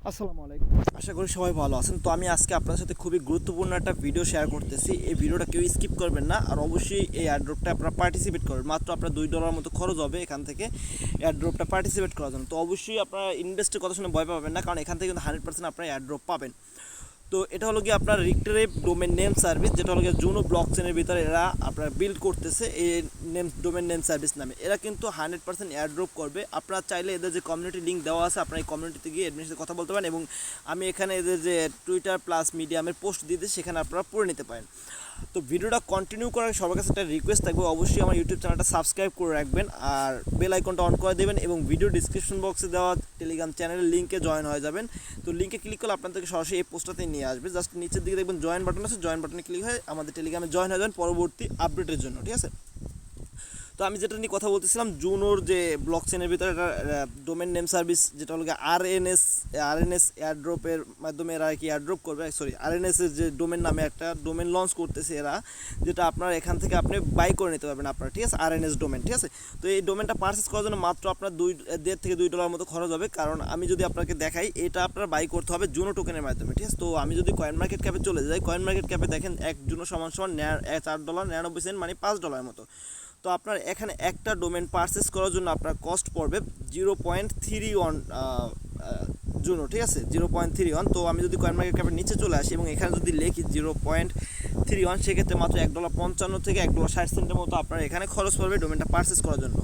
আসসালামু আলাইকুম। আশা করি সবাই ভালো আছেন। তো আমি আজকে আপনাদের সাথে খুবই গুরুত্বপূর্ণ একটা ভিডিও শেয়ার করতেছি। এই ভিডিওটা কেউ স্কিপ করবেন না, আর অবশ্যই এই এয়ারড্রপটা আপনারা পার্টিসিপেট করবেন। মাত্র আপনার $2 মতো খরচ হবে এখান থেকে এয়ারড্রপটা পার্টিসিপেট করার জন্য। তো অবশ্যই আপনারা ইনভেস্টের কথা শুনে ভয় পাবেন না, কারণ এখান থেকে কিন্তু 100% আপনারা এয়ারড্রপ পাবেন। তো এটা হলো গিয়ে আপনার রিক্টারেভ ডোমেন নেম সার্ভিস, যেটা হলো গিয়ে জুনো ব্লক চেনের ভিতরে এরা আপনার বিল্ড করতেছে এই ডোমেন নেম সার্ভিস নামে। এরা কিন্তু 100% এয়ারড্রপ করবে। আপনারা চাইলে এদের যে কমিউনিটি লিঙ্ক দেওয়া আছে, আপনার এই কমিউনিটিতে গিয়ে এডমিনের সাথে কথা বলতে পারেন, এবং আমি এখানে এদের যে টুইটার প্লাস মিডিয়ামের পোস্ট দিতে সেখানে আপনারা পড়ে নিতে পারেন। তো ভিডিওটা কন্টিনিউ করার সবার কাছে একটা রিকোয়েস্ট থাকবে, অবশ্যই আমার ইউটিউব চ্যানেলটা সাবস্ক্রাইব করে রাখবেন, আর বেল আইকনটা অন করে দেবেন, এবং ভিডিও ডিসক্রিপশন বক্সে দেওয়া টেলিগ্রাম চ্যানেলের লিঙ্কে জয়েন হয়ে যাবেন। তো লিঙ্কে ক্লিক করলে আপনাদেরকে সরাসরি এই পোস্টটাতে নিয়ে আসবে। জাস্ট নিচের দিকে দেখবেন জয়েন বাটন আছে, জয়েন বাটনে ক্লিক হয়ে আমাদের টেলিগ্রামে জয়েন হয়ে যাবেন পরবর্তী আপডেটের জন্য, ঠিক আছে? তো আমি যেটা নিয়ে কথা বলতেছিলাম, জুনোর যে ব্লক চেনের ভিতরে একটা ডোমেন নেম সার্ভিস, যেটা হলো আরএনএস এয়ারড্রপের মাধ্যমে এরা কি এয়ারড্রপ করবে, আরএনএসের যে ডোমেন নামে একটা ডোমেন লঞ্চ করতেছে এরা, যেটা আপনার এখান থেকে আপনি বাই করে নিতে পারবেন আপনার, ঠিক আছে? আরএনএস ডোমেন, ঠিক আছে? তো এই ডোমেনটা পারচেস করার জন্য মাত্র আপনার $1.5 থেকে $2 মতো খরচ হবে। কারণ আমি যদি আপনাকে দেখাই, এটা আপনার বাই করতে হবে জুনো টোকেনের মাধ্যমে, ঠিক আছে? তো আমি যদি কয়েন মার্কেট ক্যাপে চলে যাই, কয়েন মার্কেট ক্যাপে দেখেন এক জুনো সমান $4.99 মানে $5 মতো। তো আপনার এখানে একটা ডোমেন পারচেস করার জন্য আপনার কস্ট পড়বে 0.31 জুনো, ঠিক আছে? 0.31। তো আমি যদি কয়েন মার্কেট ক্যাপের নিচে চলে আসি এবং এখানে যদি লিখি 0.31, সেক্ষেত্রে মাত্র $1.55 থেকে $1.60 মতো আপনার এখানে খরচ পড়বে ডোমেনটা পারচেস করার জন্য।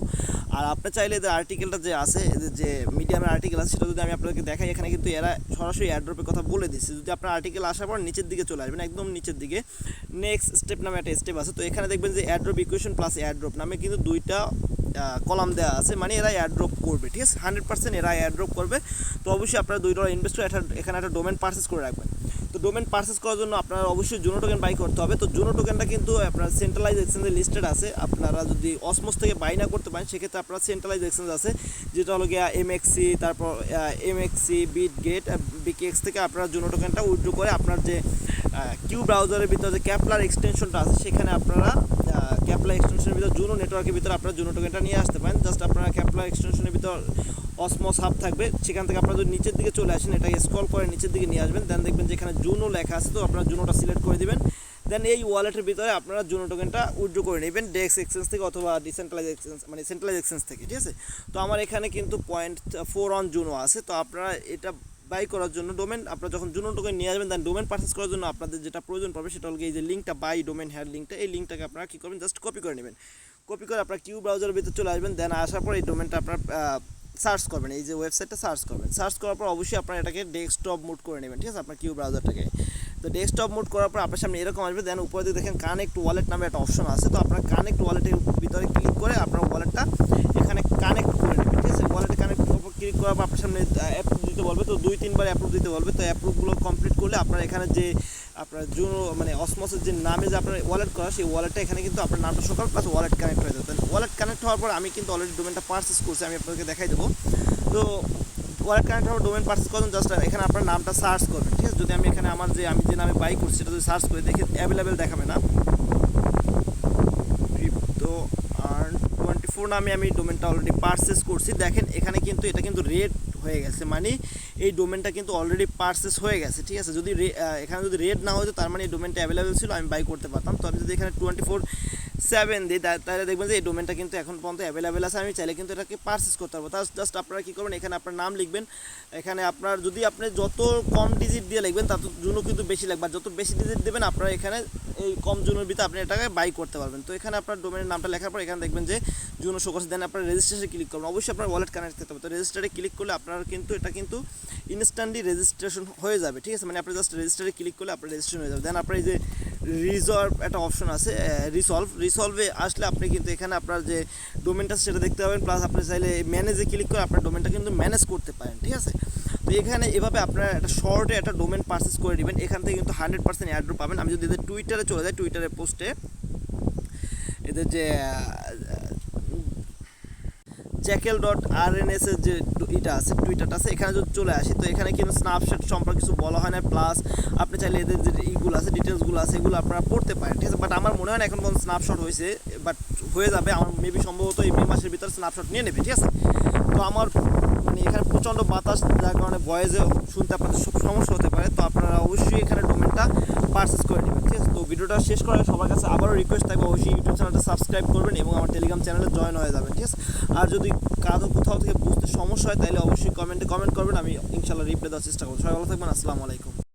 আর আপনি চাইলে এদের আর্টিকেলটা যে আছে, এদের যে মিডিয়ামের আর্টিকেল আছে, সেটা যদি আমি আপনাদেরকে দেখাই, এখানে কিন্তু এরা সরাসরি এয়ারড্রপের কথা বলে দিচ্ছে। যদি আপনার আর্টিকেল আসার পর নিচের দিকে চলে আসবেন, একদম নিচের দিকে নেক্সট স্টেপ নামে একটা স্টেপ আছে। তো এখানে দেখবেন যে এয়ারড্রপ ইকুয়েশন প্লাস এয়ারড্রপ নামে কিন্তু দুইটা কলাম দেওয়া আছে, মানে এরা এয়ারড্রপ করবে, ঠিক আছে? 100% এরা এয়ারড্রপ করবে। তো অবশ্যই আপনারা $2 ইনভেস্ট করে এখানে একটা ডোমেন পারচেস করে রাখবেন। তো ডোমেন পারচেস করার জন্য আপনারা অবশ্যই জুনো টোকেন বাই করতে হবে। তো জুনো টোকেনটা কিন্তু আপনার সেন্ট্রালাইজ এক্সচেঞ্জে লিস্টেড আছে। আপনারা যদি অসমোস থেকে বাই না করতে পারেন, সেক্ষেত্রে আপনার সেন্ট্রালাইজ এক্সচেঞ্জ আছে, যেটা হলো গিয়া এমএক্সি, তারপর এমএক্সি, বিটগেট, বিকেএক্স থেকে আপনারা জুনো টোকেনটা উইথড্র করে আপনার যে কিউ ব্রাউজারের ভিতরে যে ক্যাপলার এক্সটেনশনটা আছে, সেখানে আপনারা ক্যাপলার এক্সটেনশনের ভিতরে জুনো নেটওয়ার্কের ভিতরে আপনারা জুনো টোকেনটা নিয়ে আসতে পারেন। জাস্ট আপনারা ক্যাপলার এক্সটেনশনের ভিতর অসমোস হাব থাকবে, সেখান থেকে আপনারা যদি নিচের দিকে চলে আসেন, এটাকে স্ক্রল করে নিচের দিকে নিয়ে আসবেন, দেন দেখবেন যেখানে জুনো লেখা আছে, তো আপনারা জুনোটা সিলেক্ট করে দিবেন। দেন এই ওয়ালেটের ভিতরে আপনারা জুনো টোকেনটা উইথড্র করে নেবেন ডেক্স এক্সচেঞ্জ থেকে অথবা ডিসেন্ট্রালাইজ এক্সচেঞ্জ, মানে সেন্ট্রালাইজ এক্সচেঞ্জ থেকে, ঠিক আছে? তো আমার এখানে কিন্তু 0.41 জুনো আছে। তো আপনারা এটা বাই করার জন্য ডোমেন আপনারা যখন জুনো টোকেন নিয়ে আসবেন, দেন ডোমেন পারচেস করার জন্য আপনাদের যেটা প্রয়োজন পড়বে, সেটা হলো এই যে লিঙ্কটা, বাই ডোমেন হ্যার লিঙ্কটা, এই লিঙ্কটাকে আপনারা কী করবেন, জাস্ট কপি করে নেবেন। কপি করে আপনার কিউ ব্রাউজারের ভিতরে চলে আসবেন, দেন আসার পর এই ডোমেনটা আপনার সার্চ করবেন, এই যে ওয়েবসাইটটা সার্চ করবেন। সার্চ করার পর অবশ্যই আপনারা এটাকে ডেস্কটপ মুড করে নেবেন, ঠিক আছে? আপনার কিউ ব্রাউজারটাকে। তো ডেস্কটপ মুড করার পর আপনার সামনে এরকম আসবে, দেন উপরে দিকে দেখেন কানেক্ট ওয়ালেট নামে একটা অপশন আছে। তো আপনার কানেক্ট ওয়ালেটের ভিতরে ক্লিক করে আপনার ওয়ালেটটা এখানে কানেক্ট করে নেবেন, ঠিক আছে? ওয়ালেটে কানেক্ট ক্লিক করার পর আপনার সামনে অ্যাপ্রুভ দিতে বলবে, তো 2-3 বার অ্যাপ্রুভ দিতে বলবে। তো অ্যাপ্রুভগুলো কমপ্লিট করলে আপনার এখানে যে আপনার জুনো মানে অসমোসের যে নামে যে আপনার ওয়ালেট করা, সেই ওয়ালেটটা এখানে কিন্তু আপনার নামটা শো করবে, প্লাস ওয়ালেট কানেক্ট হয়ে যাবে। ওয়ালেট কানেক্ট হওয়ার পর আমি কিন্তু অলরেডি ডোমেনটা পারচেস করছি, আমি আপনাদেরকে দেখাই দেবো। তো ওয়ালেট কানেক্ট হওয়ার ডোমেন পারচেস করুন, জাস্ট এখানে আপনার নামটা সার্চ করবেন, ঠিক আছে? যদি আমি এখানে আমি যে নামে বাই করছি সেটা যদি সার্চ করে দেখি, অ্যাভেলেবেল দেখাবে না। ক্রিপ্টো আর্ন 24 নামে আমি ডোমেনটা অলরেডি পারচেস করছি। দেখেন এখানে কিন্তু এটা কিন্তু রেড হয়ে গেছে, মানে এই ডোমেনটা কিন্তু অলরেডি পারচেস হয়ে গেছে, ঠিক আছে? যদি এখানে যদি রেড না হতো, তার মানে এই ডোমেনটা অ্যাভেলেবেল ছিল, আমি বাই করতে পারতাম। তো আমি যদি এখানে 24/7 দিই, তাহলে দেখবেন যে এই ডোমেনটা কিন্তু এখন পর্যন্ত অ্যাভেলেবেল আছে, আমি চাইলে কিন্তু এটাকে পারচেস করতে পারবো। তার জাস্ট আপনারা কী করবেন, এখানে আপনার নাম লিখবেন। এখানে আপনার যদি আপনি যত কম ডিজিট দিয়ে লিখবেন, তত জুনো কিন্তু বেশি লাগবে, আর যত বেশি ডিজিট দেবেন আপনারা এখানে এই কম জুনোর ভিতরে আপনি এটাকে বাই করতে পারবেন। তো এখানে আপনার ডোমেনের নামটা লেখার পর এখানে দেখবেন যে জুনো শো করছে, দেন আপনার রেজিস্ট্রেশনে ক্লিক করবেন। অবশ্যই আপনার ওয়ালেট কানেক্ট করতে হবে। তো রেজিস্টারে ক্লিক করলে আপনার কিন্তু এটা কিন্তু ইনস্ট্যান্টলি রেজিস্ট্রেশন হয়ে যাবে, ঠিক আছে? মানে আপনি জাস্ট রেজিস্টারে ক্লিক করলে আপনার রেজিস্ট্রেশন হয়ে যাবে। দেন আপনার এই যে রিজলভ একটা অপশন আছে, রিসলভে আসলে আপনি কিন্তু এখানে আপনার যে ডোমেনটা সেটা দেখতে পাবেন, প্লাস আপনি চাইলে ম্যানেজে ক্লিক করে আপনার ডোমেনটা কিন্তু ম্যানেজ করতে পারেন, ঠিক আছে? তো এখানে এভাবে আপনারা একটা শর্টে একটা ডোমেন পারচেস করে নেবেন, এখান থেকে কিন্তু 100% এয়ারড্রপ পাবেন। আমি যদি এদের টুইটারে চলে যাই, টুইটারের পোস্টে এদের যে জ্যাকেল.RNS এর যে এটা আছে, টুইটারটা আছে, এখানে যদি চলে আসি, তো এখানে কিন্তু স্ন্যাপশট সম্পর্কে কিছু বলা হয় না, প্লাস আপনি চাইলে এদের যে ইগুলো আছে, ডিটেলসগুলো আছে, এগুলো আপনারা পড়তে পারেন, ঠিক আছে? বাট আমার মনে হয় না এখন পর্যন্ত স্ন্যাপশট হয়েছে, বাট হয়ে যাবে। আমার মেবি সম্ভবত এই মে মাসের ভিতরে স্ন্যাপশট নিয়ে নেবে, ঠিক আছে? তো আমার মানে এখানে প্রচণ্ড বাতাস, যার কারণে ভয়েসে শুনতে আপনাদের সব সমস্যা হতে পারে। তো আপনারা অবশ্যই এখানে ডোমেনটা পারচেস করে নেবেন, ঠিক আছে? তো ভিডিওটা শেষ করার সবার কাছে আবারও রিকোয়েস্ট থাকবে, অবশ্যই ইউটিউব চ্যানেলটা সাবস্ক্রাইব করবেন এবং আমার টেলিগ্রাম চ্যানেলে জয়েন হয়ে যাবেন, ঠিক আছে? আর যদি কারো কোথাও থেকে বুঝতে সমস্যা হয় তাহলে অবশ্যই কমেন্ট করবেন, আমি ইনশাআল্লাহ রিপ্লাই দেওয়ার চেষ্টা করব। সবাই ভালো থাকবেন, আসসালামু আলাইকুম।